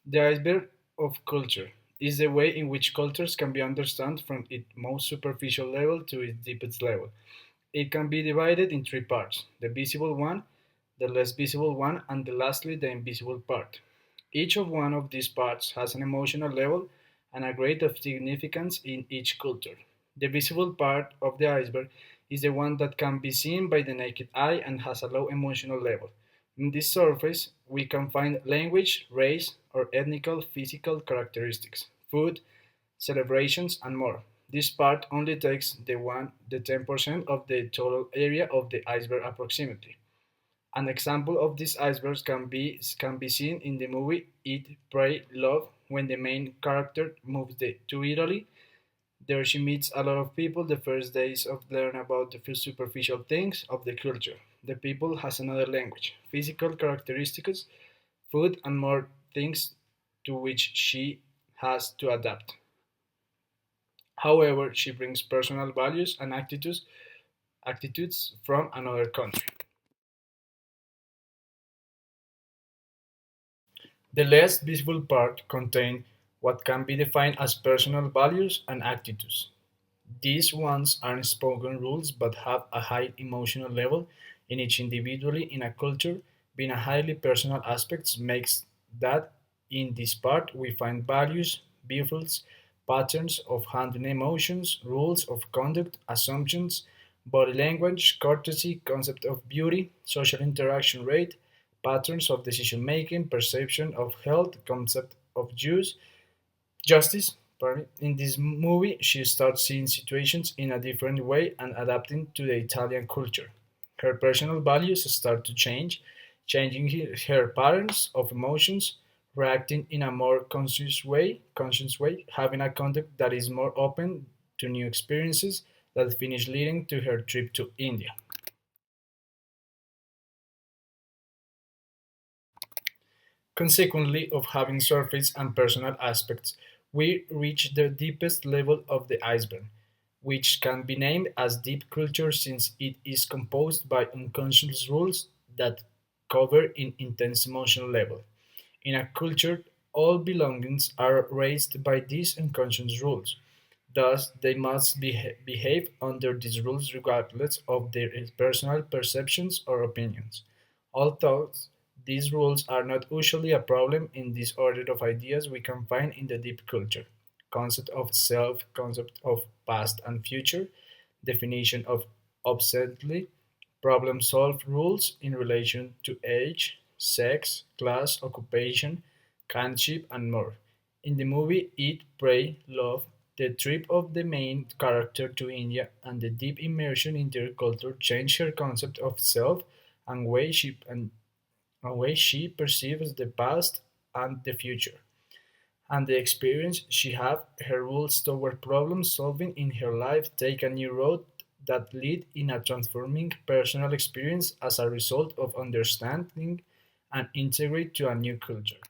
The iceberg of culture is the way in which cultures can be understood from its most superficial level to its deepest level. It can be divided in three parts: the visible one, the less visible one, and lastly the invisible part. Each of one of these parts has an emotional level and a grade of significance in each culture. The visible part of the iceberg is the one that can be seen by the naked eye and has a low emotional level. In this surface, we can find language, race, or ethnical physical characteristics, food, celebrations, and more. This part only takes the 10% of the total area of the iceberg approximately. An example of these icebergs can be seen in the movie Eat, Pray, Love when the main character moves to Italy. There she meets a lot of people the first days of learn about the first superficial things of the culture. The people has another language, physical characteristics, food and more things to which she has to adapt. However, she brings personal values and attitudes from another country. The less visible part contains what can be defined as personal values and attitudes. These ones are unspoken rules but have a high emotional level in each individually in a culture. Being a highly personal aspect makes that in this part we find values, beliefs, patterns of handling emotions, rules of conduct, assumptions, body language, courtesy, concept of beauty, social interaction rate, patterns of decision making, perception of health, concept of justice. Pardon. In this movie, she starts seeing situations in a different way and adapting to the Italian culture. Her personal values start to change, changing her patterns of emotions, reacting in a more conscious way, having a conduct that is more open to new experiences that finish leading to her trip to India. Consequently, of having surface and personal aspects, we reach the deepest level of the iceberg, which can be named as deep culture since it is composed by unconscious rules that cover an intense emotional level. In a culture, all belongings are raised by these unconscious rules. Thus, they must behave under these rules regardless of their personal perceptions or opinions. Although these rules are not usually a problem in this order of ideas we can find in the deep culture. Concept of self, concept of past and future, definition of obsolete, problem solve rules in relation to age, sex, class, occupation, kinship, and more. In the movie Eat, Pray, Love, the trip of the main character to India and the deep immersion in their culture change her concept of self and way she perceives the past and the future. And the experience she had, her rules toward problem solving in her life take a new road that lead in a transforming personal experience as a result of understanding and integrate to a new culture.